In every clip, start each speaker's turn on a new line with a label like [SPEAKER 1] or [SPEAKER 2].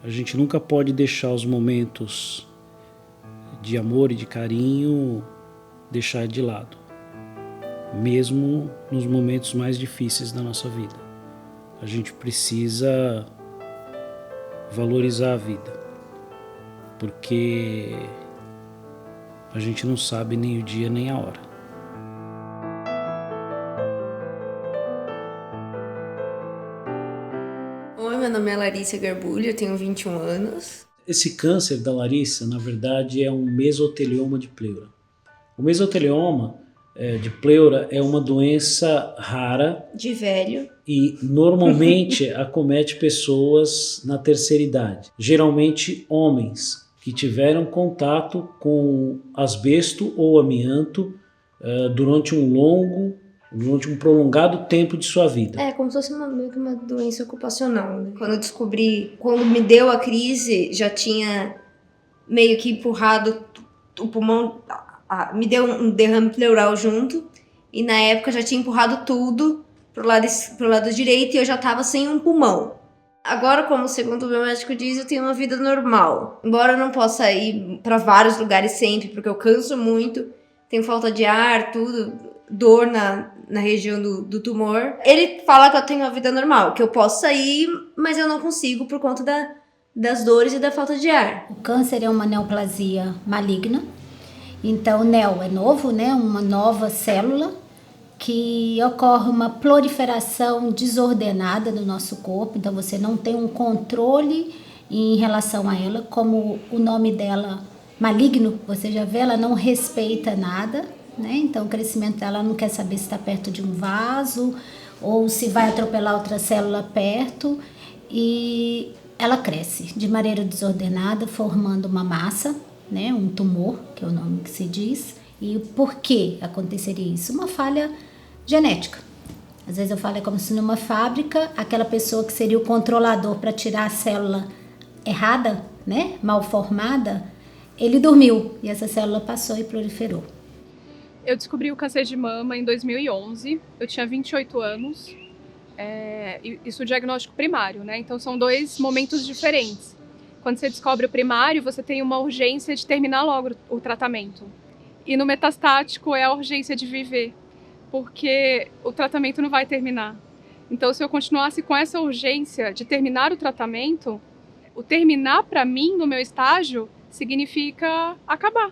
[SPEAKER 1] A gente nunca pode deixar os momentos de amor e de carinho deixar de lado, mesmo nos momentos mais difíceis da nossa vida. A gente precisa valorizar a vida, porque a gente não sabe nem o dia nem a hora.
[SPEAKER 2] Oi, meu nome é Larissa Garbulho, eu tenho 21 anos.
[SPEAKER 1] Esse câncer da Larissa, na verdade, é um mesotelioma de pleura. O mesotelioma de pleura é uma doença rara.
[SPEAKER 2] De velho.
[SPEAKER 1] E normalmente acomete pessoas na terceira idade. Geralmente homens que tiveram contato com asbesto ou amianto durante um prolongado tempo de sua vida.
[SPEAKER 2] É como se fosse meio que uma doença ocupacional, né? Quando me deu a crise, já tinha meio que empurrado o pulmão, me deu um derrame pleural junto, e na época já tinha empurrado tudo pro lado direito e eu já tava sem um pulmão. Agora, como segundo o meu médico diz, eu tenho uma vida normal. Embora eu não possa ir para vários lugares sempre, porque eu canso muito, tenho falta de ar, tudo, dor na região do tumor. Ele fala que eu tenho uma vida normal, que eu posso sair, mas eu não consigo por conta das dores e da falta de ar.
[SPEAKER 3] O câncer é uma neoplasia maligna. Então, neo é novo, né? Uma nova célula que ocorre uma proliferação desordenada do nosso corpo. Então, você não tem um controle em relação a ela. Como o nome dela, maligno, você já vê, ela não respeita nada, né? Então, o crescimento dela não quer saber se está perto de um vaso ou se vai atropelar outra célula perto. E ela cresce de maneira desordenada, formando uma massa, né? Um tumor, que é o nome que se diz. E por que aconteceria isso? Uma falha genética. Às vezes eu falo como se numa fábrica, aquela pessoa que seria o controlador para tirar a célula errada, né? Mal formada, ele dormiu e essa célula passou e proliferou.
[SPEAKER 4] Eu descobri o câncer de mama em 2011, eu tinha 28 anos, isso é o diagnóstico primário, né? Então são dois momentos diferentes. Quando você descobre o primário, você tem uma urgência de terminar logo o tratamento. E no metastático é a urgência de viver, porque o tratamento não vai terminar. Então, se eu continuasse com essa urgência de terminar o tratamento, o terminar para mim, no meu estágio, significa acabar.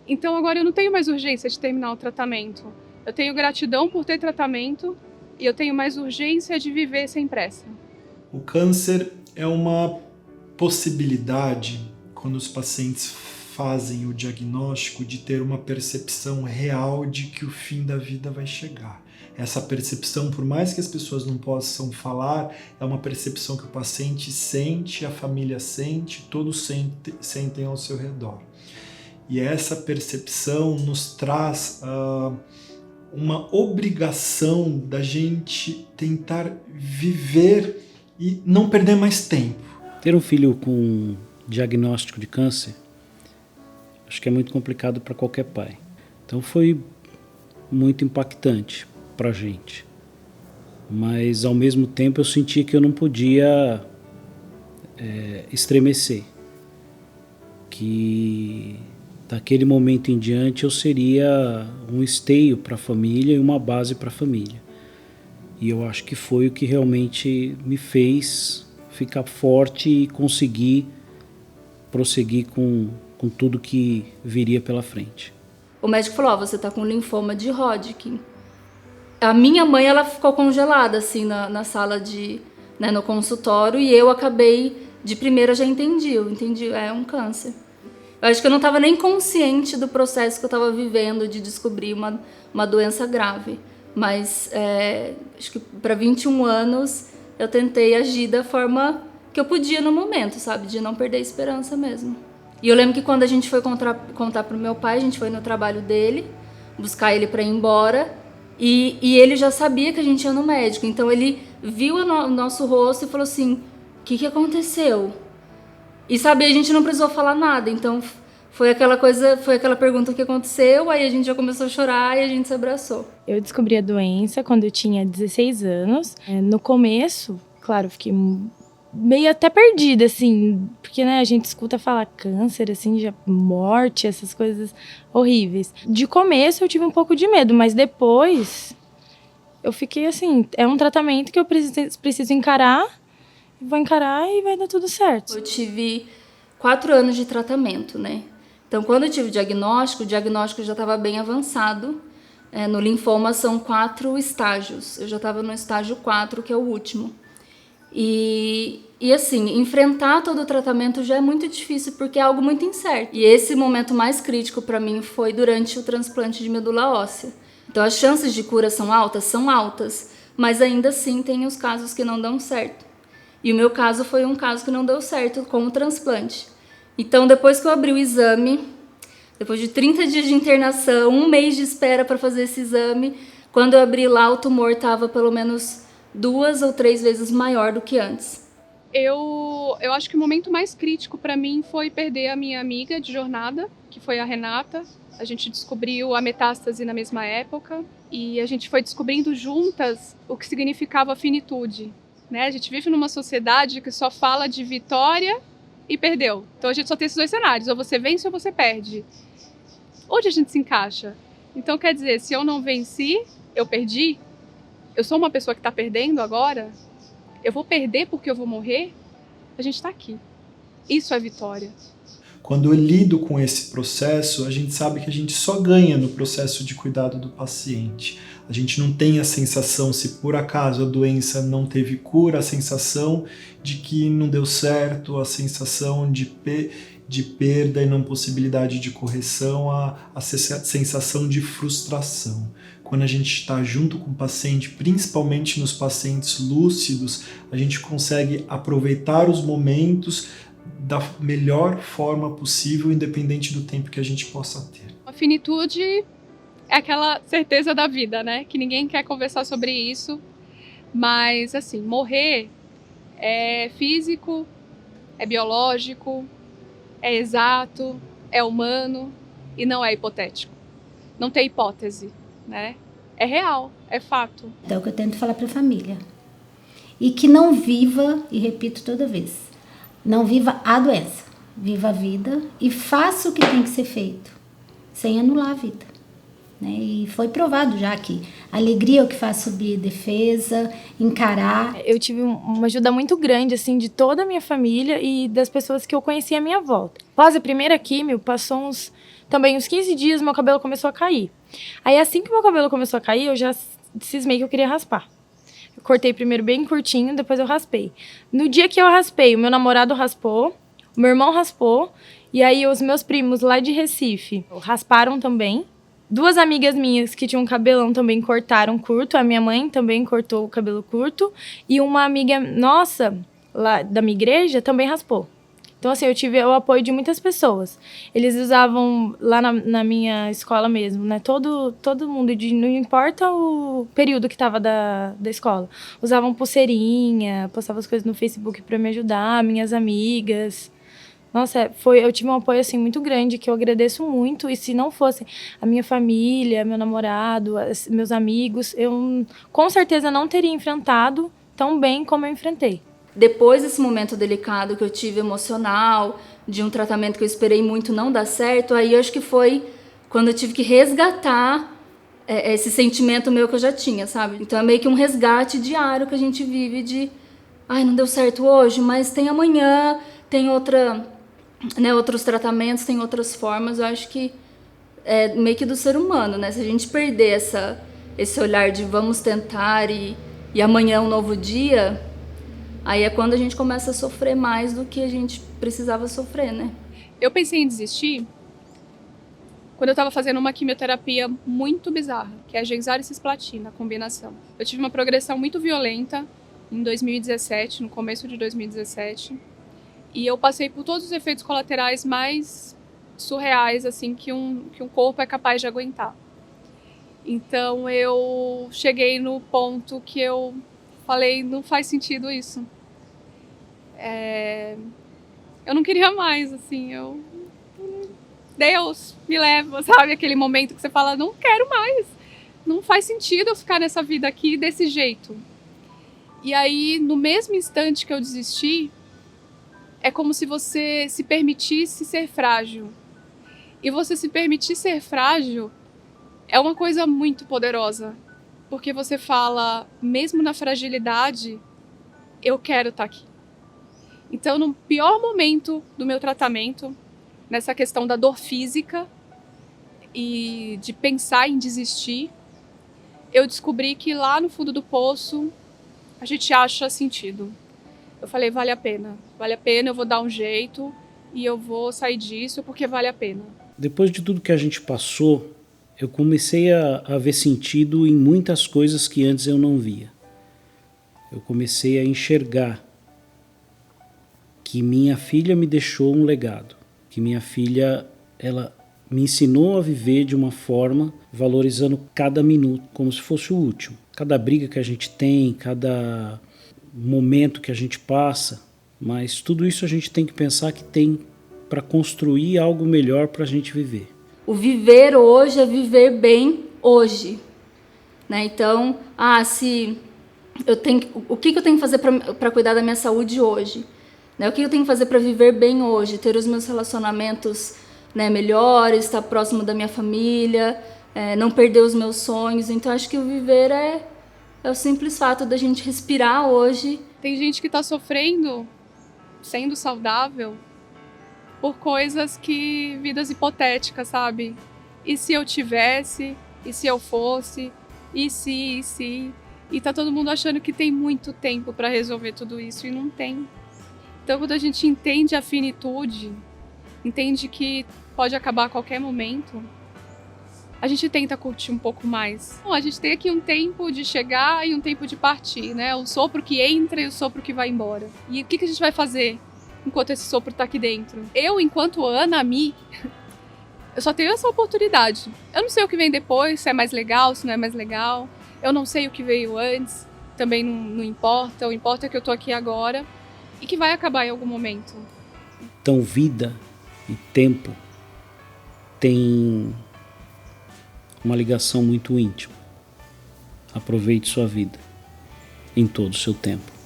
[SPEAKER 4] Então, agora eu não tenho mais urgência de terminar o tratamento. Eu tenho gratidão por ter tratamento e eu tenho mais urgência de viver sem pressa.
[SPEAKER 5] O câncer é uma possibilidade, quando os pacientes fazem o diagnóstico, de ter uma percepção real de que o fim da vida vai chegar. Essa percepção, por mais que as pessoas não possam falar, é uma percepção que o paciente sente, a família sente, todos sentem ao seu redor. E essa percepção nos traz uma obrigação da gente tentar viver e não perder mais tempo.
[SPEAKER 1] Ter um filho com diagnóstico de câncer, acho que é muito complicado para qualquer pai. Então foi muito impactante para a gente. Mas ao mesmo tempo eu senti que eu não podia estremecer. Que daquele momento em diante eu seria um esteio para a família e uma base para a família. E eu acho que foi o que realmente me fez ficar forte e conseguir prosseguir com tudo que viria pela frente.
[SPEAKER 6] O médico falou, você tá com linfoma de Hodgkin. A minha mãe, ela ficou congelada, assim, na sala no consultório, e eu acabei, de primeira já entendi, é um câncer. Eu acho que eu não estava nem consciente do processo que eu estava vivendo de descobrir uma doença grave. Mas acho que para 21 anos eu tentei agir da forma que eu podia no momento, sabe? De não perder a esperança mesmo. E eu lembro que quando a gente foi contar pro meu pai, a gente foi no trabalho dele, buscar ele para ir embora, e ele já sabia que a gente ia no médico. Então ele viu o nosso rosto e falou assim, o que aconteceu? E sabe, a gente não precisou falar nada, então foi aquela pergunta que aconteceu, aí a gente já começou a chorar e a gente se abraçou.
[SPEAKER 7] Eu descobri a doença quando eu tinha 16 anos. No começo, claro, eu fiquei meio até perdida, assim, porque, né, a gente escuta falar câncer, assim, já morte, essas coisas horríveis. De começo eu tive um pouco de medo, mas depois eu fiquei assim, é um tratamento que eu preciso encarar, vou encarar e vai dar tudo certo.
[SPEAKER 6] Eu tive 4 anos de tratamento, né? Então, quando eu tive o diagnóstico já estava bem avançado. No linfoma são 4 estágios. Eu já estava no estágio 4, que é o último. E assim, enfrentar todo o tratamento já é muito difícil porque é algo muito incerto. E esse momento mais crítico para mim foi durante o transplante de medula óssea. Então as chances de cura são altas, mas ainda assim tem os casos que não dão certo. E o meu caso foi um caso que não deu certo com o transplante. Então depois que eu abri o exame, depois de 30 dias de internação, 1 mês de espera para fazer esse exame, quando eu abri lá o tumor estava pelo menos 2 ou 3 vezes maior do que antes.
[SPEAKER 4] Eu acho que o momento mais crítico para mim foi perder a minha amiga de jornada, que foi a Renata. A gente descobriu a metástase na mesma época e a gente foi descobrindo juntas o que significava a finitude, né? A gente vive numa sociedade que só fala de vitória e perdeu. Então a gente só tem esses 2 cenários, ou você vence ou você perde. Onde a gente se encaixa? Então quer dizer, se eu não venci, eu perdi? Eu sou uma pessoa que está perdendo agora? Eu vou perder porque eu vou morrer? A gente está aqui. Isso é vitória.
[SPEAKER 5] Quando eu lido com esse processo, a gente sabe que a gente só ganha no processo de cuidado do paciente. A gente não tem a sensação, se por acaso a doença não teve cura, a sensação de que não deu certo, a sensação de perda e não possibilidade de correção, a sensação de frustração. Quando a gente está junto com o paciente, principalmente nos pacientes lúcidos, a gente consegue aproveitar os momentos da melhor forma possível, independente do tempo que a gente possa ter.
[SPEAKER 4] A finitude é aquela certeza da vida, né? Que ninguém quer conversar sobre isso, mas assim, morrer é físico, é biológico, é exato, é humano e não é hipotético. Não tem hipótese, né? É real, é fato.
[SPEAKER 3] Então é o que eu tento falar para a família. E que não viva, e repito toda vez, não viva a doença, viva a vida e faça o que tem que ser feito, sem anular a vida. Né? E foi provado já que a alegria é o que faz subir defesa, encarar.
[SPEAKER 7] Eu tive uma ajuda muito grande, assim, de toda a minha família e das pessoas que eu conhecia à minha volta. Após a primeira químio, passou uns 15 dias, meu cabelo começou a cair. Aí assim que meu cabelo começou a cair, eu já cismei que eu queria raspar. Eu cortei primeiro bem curtinho, depois eu raspei. No dia que eu raspei, o meu namorado raspou, o meu irmão raspou, e aí os meus primos lá de Recife rasparam também. 2 amigas minhas que tinham cabelão também cortaram curto, a minha mãe também cortou o cabelo curto, e uma amiga nossa, lá da minha igreja, também raspou. Então, assim, eu tive o apoio de muitas pessoas. Eles usavam, lá na minha escola mesmo, né? Todo mundo, não importa o período que tava da escola. Usavam pulseirinha, postavam as coisas no Facebook para me ajudar, minhas amigas. Nossa, eu tive um apoio, assim, muito grande, que eu agradeço muito. E se não fosse a minha família, meu namorado, meus amigos, eu com certeza não teria enfrentado tão bem como eu enfrentei.
[SPEAKER 6] Depois desse momento delicado que eu tive emocional, de um tratamento que eu esperei muito não dar certo, aí eu acho que foi quando eu tive que resgatar esse sentimento meu que eu já tinha, sabe? Então é meio que um resgate diário que a gente vive de... Ai, não deu certo hoje, mas tem amanhã, tem outros tratamentos, tem outras formas. Eu acho que é meio que do ser humano, né? Se a gente perder esse olhar de vamos tentar e amanhã é um novo dia... Aí é quando a gente começa a sofrer mais do que a gente precisava sofrer, né?
[SPEAKER 4] Eu pensei em desistir quando eu estava fazendo uma quimioterapia muito bizarra, que é a Genzar e cisplatina, a combinação. Eu tive uma progressão muito violenta em 2017, no começo de 2017, e eu passei por todos os efeitos colaterais mais surreais, assim, que um corpo é capaz de aguentar. Então eu cheguei no ponto que eu falei, não faz sentido isso. Eu não queria mais, assim, Deus, me leva, sabe? Aquele momento que você fala, não quero mais. Não faz sentido eu ficar nessa vida aqui desse jeito. E aí, no mesmo instante que eu desisti, é como se você se permitisse ser frágil. E você se permitir ser frágil é uma coisa muito poderosa. Porque você fala, mesmo na fragilidade, eu quero estar aqui. Então, no pior momento do meu tratamento, nessa questão da dor física e de pensar em desistir, eu descobri que lá no fundo do poço a gente acha sentido. Eu falei, vale a pena, eu vou dar um jeito e eu vou sair disso porque vale a pena.
[SPEAKER 1] Depois de tudo que a gente passou, eu comecei a ver sentido em muitas coisas que antes eu não via. Eu comecei a enxergar que minha filha me deixou um legado, que minha filha, ela me ensinou a viver de uma forma valorizando cada minuto como se fosse o último. Cada briga que a gente tem, cada momento que a gente passa, mas tudo isso a gente tem que pensar que tem para construir algo melhor para a gente viver.
[SPEAKER 6] O viver hoje é viver bem hoje, né? Então, se eu tenho, o que eu tenho que fazer para cuidar da minha saúde hoje? Né? O que eu tenho que fazer para viver bem hoje? Ter os meus relacionamentos, né, melhores, estar próximo da minha família, não perder os meus sonhos. Então, acho que o viver é o simples fato da gente respirar hoje.
[SPEAKER 4] Tem gente que está sofrendo, sendo saudável, por coisas que... vidas hipotéticas, sabe? E se eu tivesse? E se eu fosse? E se? E tá todo mundo achando que tem muito tempo para resolver tudo isso e não tem. Então, quando a gente entende a finitude, entende que pode acabar a qualquer momento, a gente tenta curtir um pouco mais. Bom, a gente tem aqui um tempo de chegar e um tempo de partir, né? O sopro que entra e o sopro que vai embora. E o que a gente vai fazer enquanto esse sopro tá aqui dentro? Eu, enquanto Ana, eu só tenho essa oportunidade. Eu não sei o que vem depois, se é mais legal, se não é mais legal. Eu não sei o que veio antes, também não importa. O importa é que eu tô aqui agora e que vai acabar em algum momento.
[SPEAKER 1] Então, vida e tempo tem uma ligação muito íntima. Aproveite sua vida em todo o seu tempo.